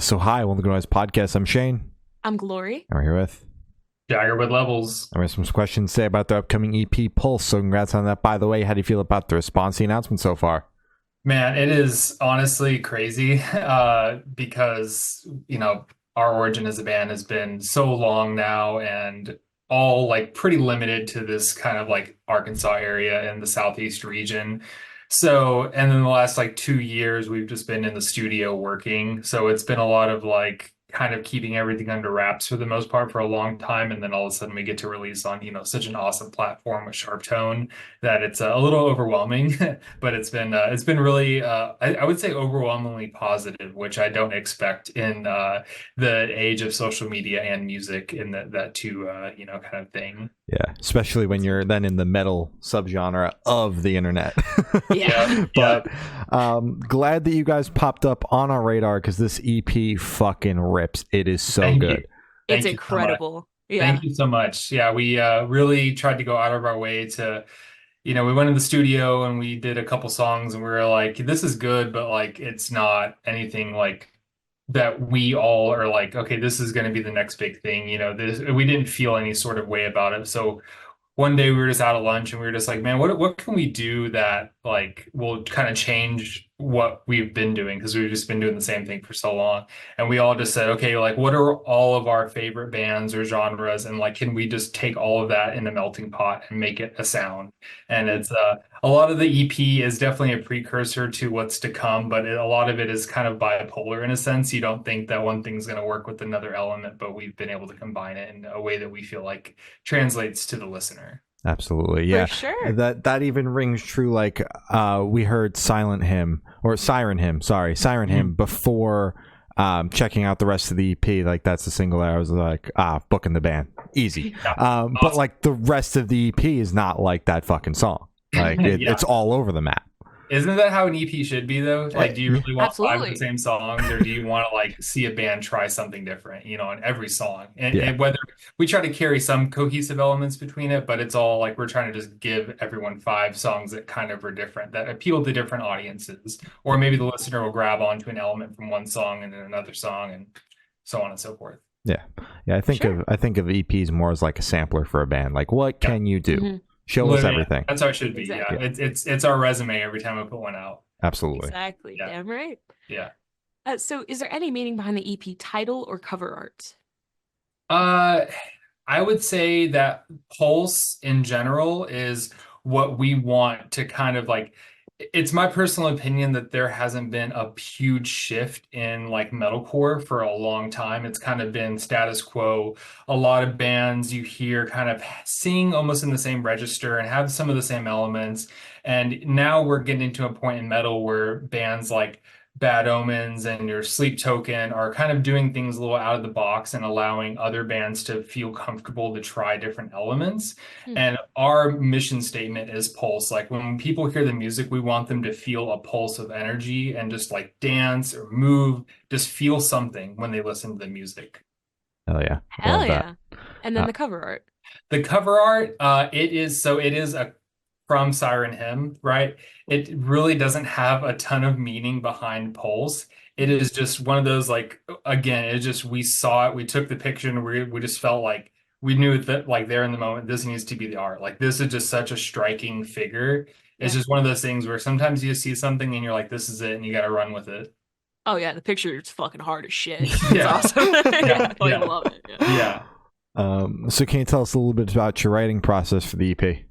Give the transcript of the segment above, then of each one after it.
So hi, welcome to Guys Podcast. I'm Shane. I'm Glory. I'm here with Jager with levels. I have some questions to say about the upcoming EP Pulse. So congrats on that. By the way, how do you feel about the response to the announcement so far? Man, it is honestly crazy because, our origin as a band has been so long now and all like pretty limited to this kind of like Arkansas area in the Southeast region. So, and then the last like 2 years, we've just been in the studio working. So it's been a lot of like kind of keeping everything under wraps for the most part for a long time. And then all of a sudden we get to release on, such an awesome platform with Sharp Tone that it's a little overwhelming, but it's been really, I would say overwhelmingly positive, which I don't expect in the age of social media and music in that two, kind of thing. Yeah, especially when you're then in the metal subgenre of the internet. Yeah. But glad that you guys popped up on our radar because this EP fucking rips. It is so Thank good. you. It's Thank you so much. incredible. Yeah. Thank you so much. Yeah, we really tried to go out of our way to, we went in the studio and we did a couple songs and we were like, this is good, but like it's not anything like that we all are like, okay, this is going to be the next big thing. We didn't feel any sort of way about it. So one day we were just out at lunch and we were just like, man, what can we do that like will kind of change what we've been doing? Because we've just been doing the same thing for so long. And we all just said, okay, like what are all of our favorite bands or genres? And like, can we just take all of that in a melting pot and make it a sound? And it's a lot of the EP is definitely a precursor to what's to come, but a lot of it is kind of bipolar in a sense. You don't think that one thing's going to work with another element, but we've been able to combine it in a way that we feel like translates to the listener. Absolutely, yeah. For sure. That even rings true. Like we heard Siren Hymn before checking out the rest of the EP. Like that's the single that I was like, booking the band easy. Yeah. But Awesome. like the rest of the EP is not like that fucking song. Like Yeah. it's all over the map. Isn't that how an EP should be though? Like, do you really want five of Absolutely. the same songs, or do you want to like see a band try something different, in every song? And, Yeah. and whether we try to carry some cohesive elements between it, but it's all like we're trying to just give everyone five songs that kind of are different, that appeal to different audiences, or maybe the listener will grab onto an element from one song and then another song, and so on and so forth. Yeah. I think Sure. of EPs more as like a sampler for a band. Like what can you do? Mhm. Show us Literally, everything. that's how it should be. Exactly. Yeah, it's our resume every time we put one out. Absolutely. Exactly. Yeah. Damn right. Yeah. So is there any meaning behind the EP title or cover art? I would say that Pulse in general is what we want to kind of like. It's my personal opinion that there hasn't been a huge shift in like metalcore for a long time. It's kind of been status quo. A lot of bands you hear kind of sing almost in the same register and have some of the same elements. And now we're getting to a point in metal where bands like Bad Omens and your Sleep Token are kind of doing things a little out of the box and allowing other bands to feel comfortable to try different elements. Hmm. And our mission statement is pulse. Like when people hear the music, we want them to feel a pulse of energy and just like dance or move, just feel something when they listen to the music. Hell yeah. Hell Love that. yeah. And then Uh, the cover art. The cover art, it is a from Siren Hymn, right? It really doesn't have a ton of meaning behind Pulse. It is just one of those like again, it just we saw it, we took the picture, and we just felt like we knew that like there in the moment, this needs to be the art. Like this is just such a striking figure. It's Yeah. just one of those things where sometimes you see something and you're like, this is it, and you got to run with it. Oh yeah, the picture is fucking hard as shit. It's Yeah. awesome. Yeah, I fucking yeah. love it. Yeah. Yeah. So can you tell us a little bit about your writing process for the EP?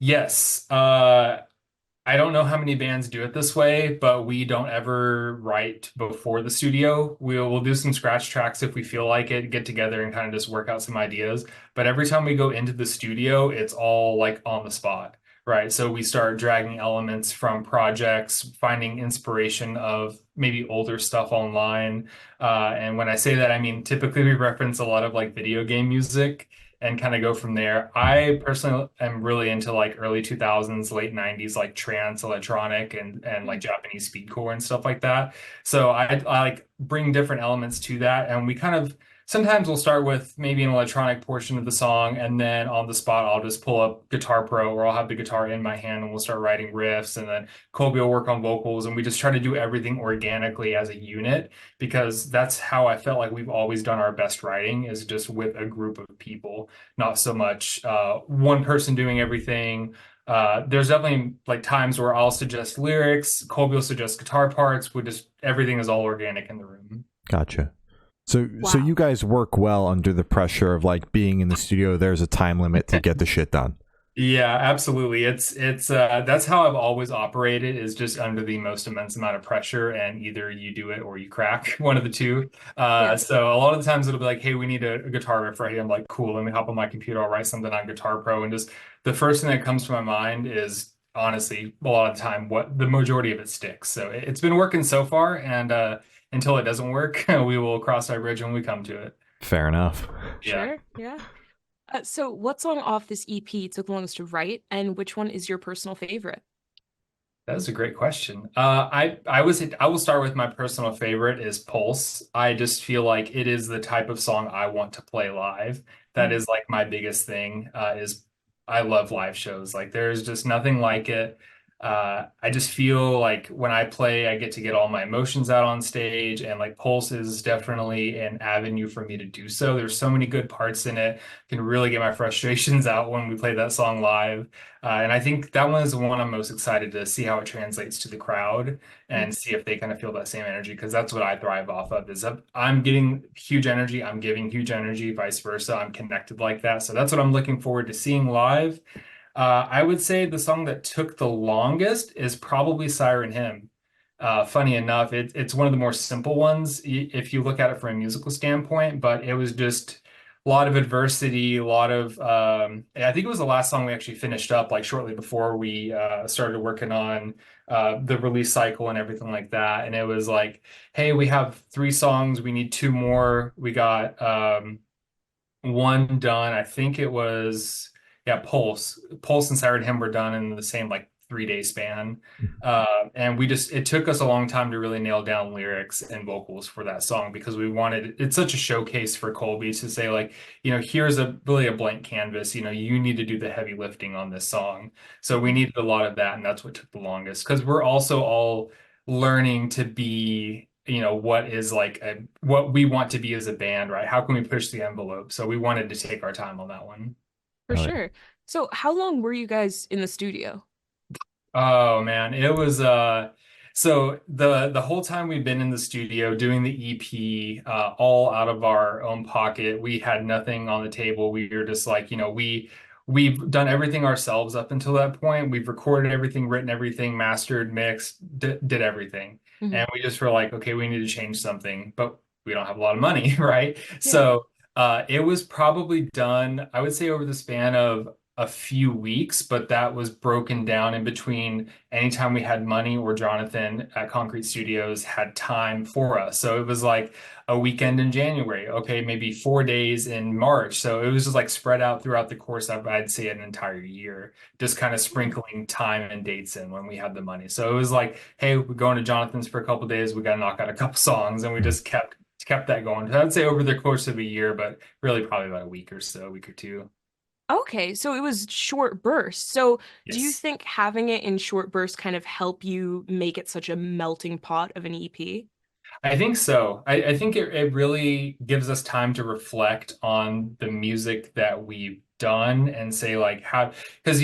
Yes. I don't know how many bands do it this way, but we don't ever write before the studio. We'll do some scratch tracks if we feel like it, get together and kind of just work out some ideas. But every time we go into the studio, it's all like on the spot, right? So we start dragging elements from projects, finding inspiration of maybe older stuff online. And when I say that, I mean typically we reference a lot of like video game music and kind of go from there. I personally am really into like early 2000s, late 90s, like trance, electronic, and like Japanese speedcore and stuff like that. So I like bring different elements to that, and we kind of sometimes we'll start with maybe an electronic portion of the song, and then on the spot, I'll just pull up Guitar Pro, or I'll have the guitar in my hand, and we'll start writing riffs, and then Colby will work on vocals, and we just try to do everything organically as a unit because that's how I felt like we've always done our best writing is just with a group of people, not so much one person doing everything. There's definitely like times where I'll suggest lyrics, Colby will suggest guitar parts. We just everything is all organic in the room. Gotcha. So Wow. you guys work well under the pressure of like being in the studio. There's a time limit to get the shit done. Yeah, absolutely. It's that's how I've always operated is just under the most immense amount of pressure and either you do it or you crack, one of the two. Yeah. So a lot of the times it'll be like, hey, we need a guitar riff right here. I'm like, cool, let me hop on my computer, I'll write something on Guitar Pro and just the first thing that comes to my mind is honestly a lot of the time what the majority of it sticks. So it's been working so far and until it doesn't work, we will cross our bridge when we come to it. Fair enough. Yeah. Sure. Yeah. So what song off this EP took longest to write, and which one is your personal favorite? That's a great question. I will start with my personal favorite is Pulse. I just feel like it is the type of song I want to play live. That Mhm. is like my biggest thing. Is I love live shows. Like there's just nothing like it. I just feel like when I play, I get to get all my emotions out on stage, and like Pulse is definitely an avenue for me to do so. There's so many good parts in it. Can really get my frustrations out when we play that song live. And I think that one is the one I'm most excited to see how it translates to the crowd Mhm. and see if they kind of feel that same energy because that's what I thrive off of is I'm getting huge energy, I'm giving huge energy, vice versa. I'm connected like that. So that's what I'm looking forward to seeing live. I would say the song that took the longest is probably Siren Hymn. Funny enough, it's one of the more simple ones if you look at it from a musical standpoint, but it was just a lot of adversity, a lot of I think it was the last song we actually finished up like shortly before we started working on the release cycle and everything like that. And it was like, hey, we have three songs, we need two more. We got one done. I think it was yeah, Pulse and Siren Hymn were done in the same like 3 day span. And we just it took us a long time to really nail down lyrics and vocals for that song because we wanted it's such a showcase for Colby to say like, here's a really a blank canvas, you need to do the heavy lifting on this song. So we Mhm. needed a lot of that, and that's what took the longest because we're also all learning to be what is like what we want to be as a band, right? How can we push the envelope? So we wanted to take our time on that one. For Oh, yeah. sure. So how long were you guys in the studio? Oh man, it was so the whole time we've been in the studio doing the EP all out of our own pocket. We had nothing on the table. We were just like, we've done everything ourselves up until that point. We've recorded everything, written everything, mastered, mixed, did everything. Mhm. And we just were like, okay, we need to change something, but we don't have a lot of money, right? Yeah. So it was probably done, I would say, over the span of a few weeks, but that was broken down in between anytime we had money or Jonathan at Concrete Studios had time for us. So it was like a weekend in January, okay, maybe 4 days in March. So it was just like spread out throughout the course of, I'd say, an entire year, just kind of Yeah. sprinkling time and dates in when we had the money. So it was like, hey, we're going to Jonathan's for a couple of days. We got to knock out a couple songs, and we just kept that going. So I'd say over the course of a year, but really probably about a week or so, a week or two. Okay, so it was short bursts. So do you Yes. think having it in short bursts kind of help you make it such a melting pot of an EP? I think so. I think it really gives us time to reflect on the music that we've done and say like how because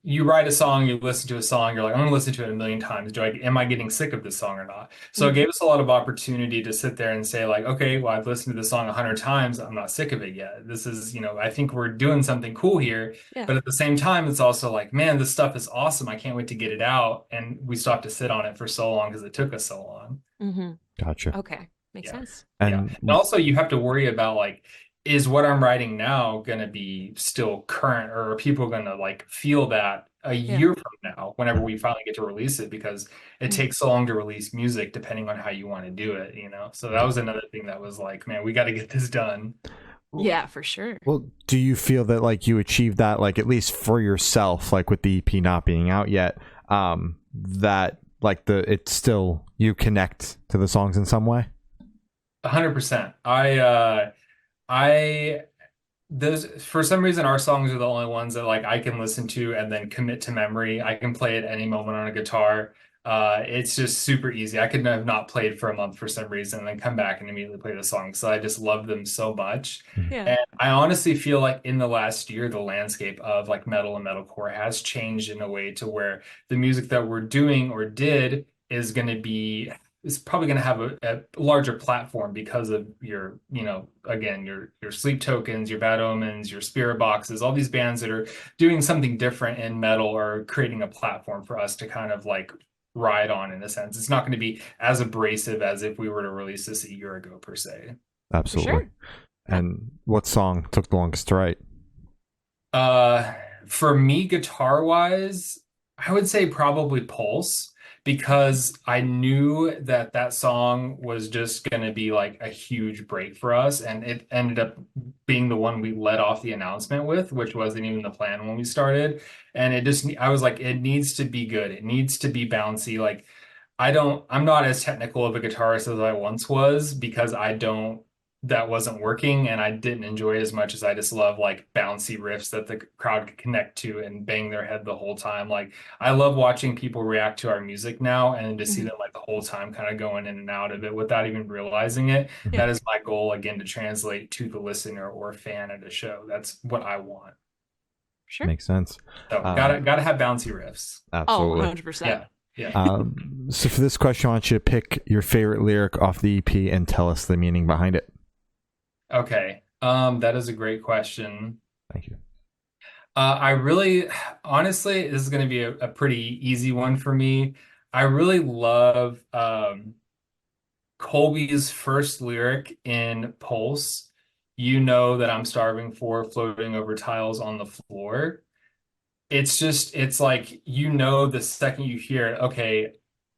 you write a song, you listen to a song, you're like, I'm gonna listen to it a million times. Am I getting sick of this song or not? So it Mhm. gave us a lot of opportunity to sit there and say like, okay, well, I've listened to this song 100 times. I'm not sick of it yet. This is, I think we're doing something cool here. Yeah. But at the same time, it's also like, man, this stuff is awesome. I can't wait to get it out. And we still have to sit on it for so long because it took us so long. Hmm. Gotcha. Okay, makes Yeah. sense. Yeah. And And also you have to worry about like, is what I'm writing now going to be still current or are people going to like feel that a Yeah. year from now whenever we finally get to release it because it Mhm. takes so long to release music depending on how you want to do it. So that was another thing that was like, man, we got to get this done. Yeah, for sure. well, do you feel that like you achieved that, like at least for yourself, like with the EP not being out yet, that like it's still you connect to the songs in some way? 100%. I those for some reason our songs are the only ones that like I can listen to and then commit to memory. I can play at any moment on a guitar. It's just super easy. I could have not played for a month for some reason and then come back and immediately play the song. So I just love them so much. Mhm. Yeah. And I honestly feel like in the last year, the landscape of like metal and metalcore has changed in a way to where the music that we're doing or did is going to be is probably going to have a larger platform because of your, again, your Sleep Tokens, your Bad Omens, your Spirit Boxes, all these bands that are doing something different in metal or creating a platform for us to kind of like ride on in a sense. It's not going to be as abrasive as if we were to release this a year ago per se. For Absolutely. sure. And what song took the longest to write? Uh, for me, guitar wise, I would say probably Pulse because I knew that that song was just going to be like a huge break for us. And it ended up being the one we led off the announcement with, which wasn't even the plan when we started. And I was like, it needs to be good. It needs to be bouncy. Like, I'm not as technical of a guitarist as I once was because that wasn't working and I didn't enjoy it as much as I just love like bouncy riffs that the crowd could connect to and bang their head the whole time. Like I love watching people react to our music now and to see Mhm. them like the whole time kind of going in and out of it without even realizing it. Yeah. That is my goal again to translate to the listener or fan at a show. That's what I want. Sure. Makes sense. So gotta have bouncy riffs. Oh, Absolutely. 100%. Yeah. Yeah. So for this question, I want you to pick your favorite lyric off the EP and tell us the meaning behind it. Okay. That is a great question. Thank you. I really, honestly, this is going to be a pretty easy one for me. I really love Colby's first lyric in Pulse. You know that I'm starving for floating over tiles on the floor. It's like, the second you hear it, okay,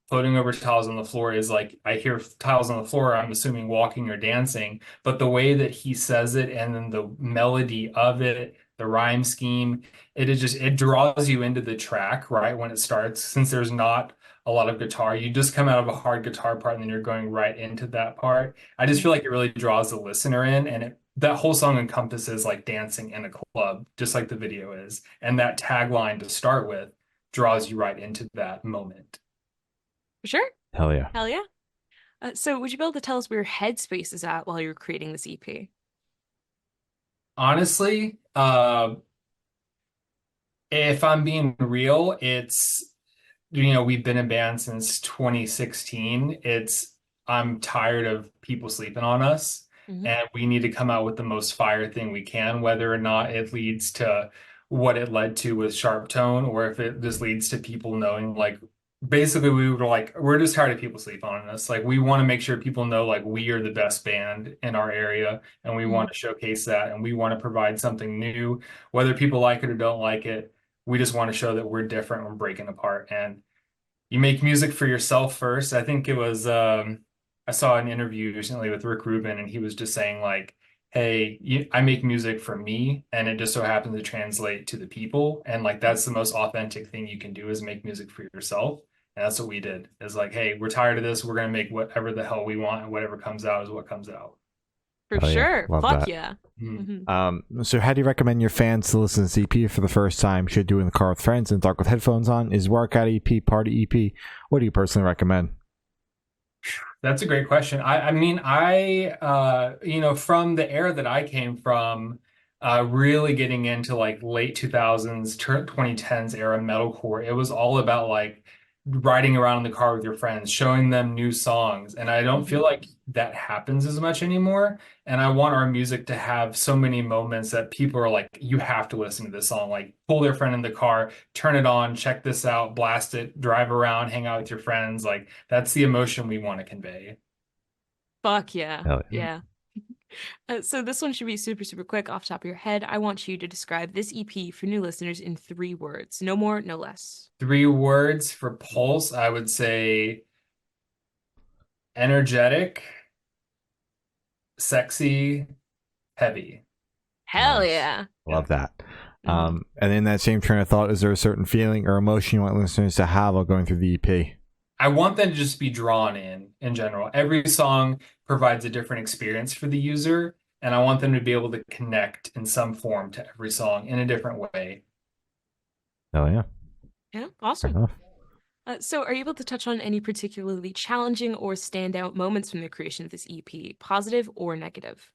floating over tiles on the floor is like, I hear tiles on the floor, I'm assuming walking or dancing, but the way that he says it and then the melody of it, the rhyme scheme, it draws you into the track right when it starts. Since there's not a lot of guitar, you just come out of a hard guitar part and then you're going right into that part. I just feel like it really draws the listener in and that whole song encompasses like dancing in a club, just like the video is. And that tagline to start with draws you right into that moment. For sure. Hell yeah. Hell yeah. So would you be able to tell us where your headspace is at while you're creating this EP? Honestly, if I'm being real, we've been in band since 2016. I'm tired of people sleeping on us, Hmm. and we need to come out with the most fire thing we can, whether or not it leads to what it led to with Sharp Tone, or if it just leads to people knowing, like, basically, we're just tired of people sleeping on us. Like, we want to make sure people know, like, we are the best band in our area, and we Hmm. want to showcase that, and we want to provide something new, whether people like it or don't like it. We just want to show that we're different, we're breaking apart, and you make music for yourself first. I think it was I saw an interview recently with Rick Rubin, and he was just saying like, "Hey, I make music for me, and it just so happens to translate to the people, and like that's the most authentic thing you can do is make music for yourself." And that's what we did. It's like, "Hey, we're tired of this. We're gonna make whatever the hell we want, and whatever comes out is what comes out." For Hell yeah. sure. Love Fuck that. yeah. Mhm. Hmm. So how do you recommend your fans to listen to this EP for the first time? Should do it in the car with friends in the dark with headphones on? Is workout EP, party EP? What do you personally recommend? That's a great question. I mean, from the era that I came from, really getting into like late 2000s, 2010s era metalcore, it was all about like riding around in the car with your friends, showing them new songs. And I don't Hmm. feel like that happens as much anymore. And I want our music to have so many moments that people are like, you have to listen to this song. Like pull their friend in the car, turn it on, check this out, blast it, drive around, hang out with your friends. Like that's the emotion we want to convey. Fuck yeah. Hell yeah. Yeah. So this one should be super, super quick off the top of your head. I want you to describe this EP for new listeners in 3 words. No more, no less. 3 words for Pulse, I would say energetic, sexy, heavy. Hell Nice. yeah. Love that. Mhm. And in that same train of thought, is there a certain feeling or emotion you want listeners to have while going through the EP? I want them to just be drawn in general. Every song provides a different experience for the user, and I want them to be able to connect in some form to every song in a different way. Hell yeah. Yeah, Fair awesome. enough. So, are you able to touch on any particularly challenging or standout moments from the creation of this EP, positive or negative?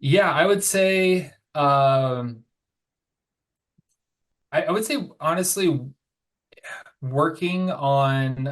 Yeah, I would say I would say honestly working on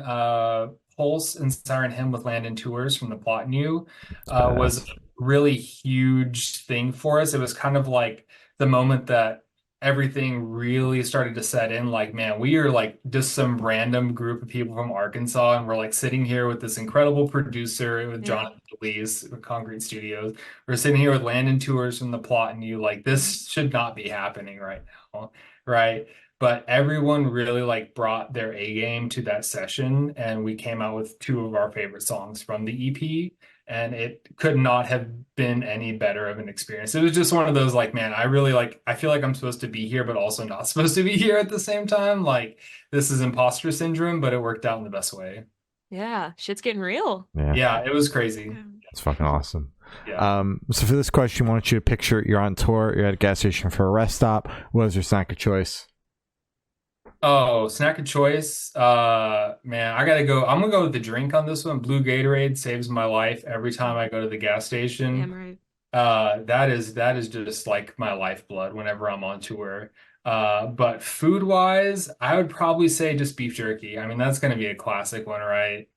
Pulse and Siren Hymn with Landon Tours from the Plot New It's badass. was a really huge thing for us. It was kind of like the moment that everything really started to set in. Like, man, we are like just some random group of people from Arkansas, and we're like sitting here with this incredible producer with Yeah. Jonathan Felice with Concrete Studios. We're sitting here with Landon Tours from the Plot New. Like, this should not be happening right now, right? But everyone really like brought their A game to that session, and we came out with two of our favorite songs from the EP, and it could not have been any better of an experience. It was just one of those like, man, I feel like I'm supposed to be here but also not supposed to be here at the same time. Like, this is imposter syndrome, but it worked out in the best way. Yeah, shit's getting real. Yeah. Yeah, it was crazy. Yeah. It's fucking awesome. Yeah. So for this question, I want you to picture you're on tour, you're at a gas station for a rest stop. What is your snack of choice? Oh, snack of choice. Man, I gotta go. I'm gonna go with the drink on this one. Blue Gatorade saves my life every time I go to the gas Damn station. right. That is just like my lifeblood whenever I'm on tour. But food wise, I would probably say just beef jerky. I mean, that's gonna be a classic one, right?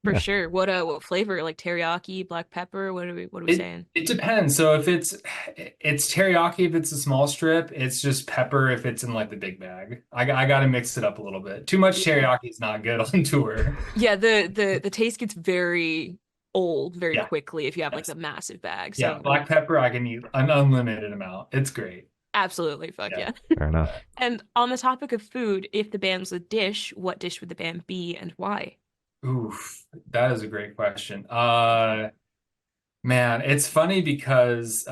For Yeah. sure. What flavor? Like teriyaki, black pepper? What are we It saying? it depends. So if it's teriyaki if it's a small strip, it's just pepper if it's in like the big bag. I gotta mix it up a little bit. Too much Yeah. teriyaki is not good on tour. Yeah, the taste gets very old very Yeah. quickly if you have like the massive bag. Yeah, So black pepper, I can eat an unlimited amount. It's great. absolutely, fuck Yeah. yeah. Fair enough. And on the topic of food, if the band was a dish, what dish would the band be and why? Oof, that is a great question. Man, it's funny because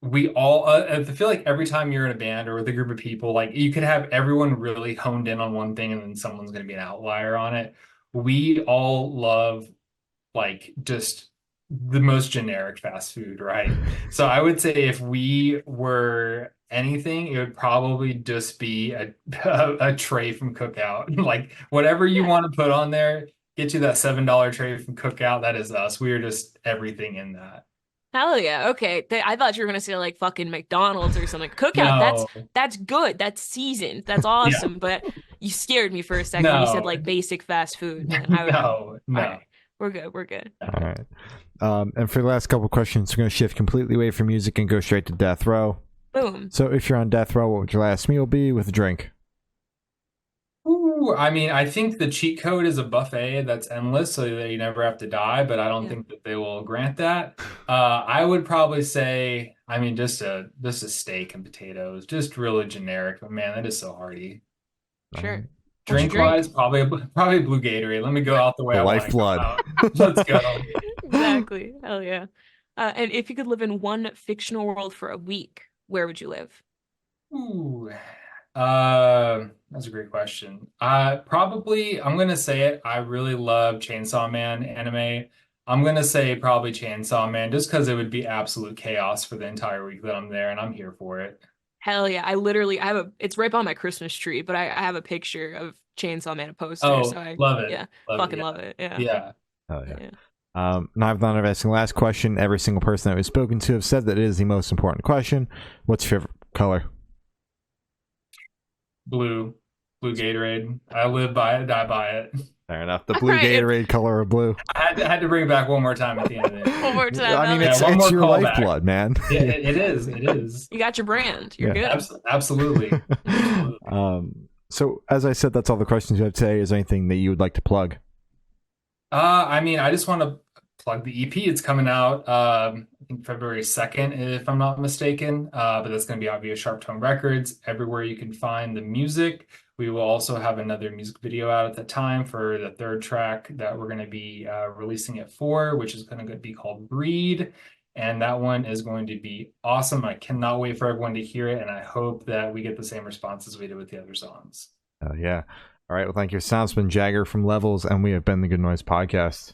we all I feel like every time you're in a band or with a group of people, like you could have everyone really honed in on one thing and then someone's going to be an outlier on it. We all love like just the most generic fast food, right? So I would say if we were anything, it would probably just be a tray from Cookout. Like whatever you Yeah. want to put on there, get you that $7 tray from Cookout. That is us. We are just everything in that. Hell yeah. Okay. I thought you were gonna say like fucking McDonald's or something. Cookout, No, that's good. That's seasoned. That's yeah, awesome. But you scared me for a second when you said no, like basic fast food, man. no, All no. right. We're good. We're good. All right. And for the last couple questions, we're going to shift completely away from music and go straight to death row. Boom. So if you're on death row, what would your last meal be with a drink? Ooh, I mean, I think the cheat code is a buffet that's endless so that you never have to die, but I don't Yeah. think that they will grant that. I would probably say, I mean, just a steak and potatoes, just really generic, but man, that is so hearty. Sure. What's your Drink wise, probably Blue Gatorade. Let me go out the way The I want to go lifeblood. out. Let's go. Exactly. Hell yeah. And if you could live in one fictional world for a week, where would you live? Ooh, that's a great question. Probably I'm gonna say it. I really love Chainsaw Man anime. I'm gonna say probably Chainsaw Man, just because it would be absolute chaos for the entire week that I'm there, and I'm here for it. Hell yeah. I have it's right by my Christmas tree, but I have a picture of Chainsaw Man, a poster. So Oh, love it, yeah, love it. fucking Yeah, love it. Yeah. yeah. Oh, yeah. Yeah. Now I've done of asking the last question. Every single person that we've spoken to have said that it is the most important question. What's your favorite color? Blue, blue Gatorade. I live by it, die by it. Fair enough. The All blue right. Gatorade color of blue. I had to bring it back one more time at the end of it. One more time. I mean, Yeah, it's one more your callback. lifeblood, man. It is. It is. You got your brand. You're Yeah. good. Absolutely. So as I said, that's all the questions you have today. Is there anything that you would like to plug? I mean, I just want to plug the EP. It's coming out, I think February 2nd, if I'm not mistaken. But that's going to be out via Sharp Tone Records, everywhere you can find the music. We will also have another music video out at the time for the third track that we're going to be releasing it for, which is going to be called Breed. And that one is going to be awesome. I cannot wait for everyone to hear it. And I hope that we get the same response as we did with the other songs. Yeah. All right. Well, thank you. Sounds been Jager from Levels, and we have been the Good Noise Podcast.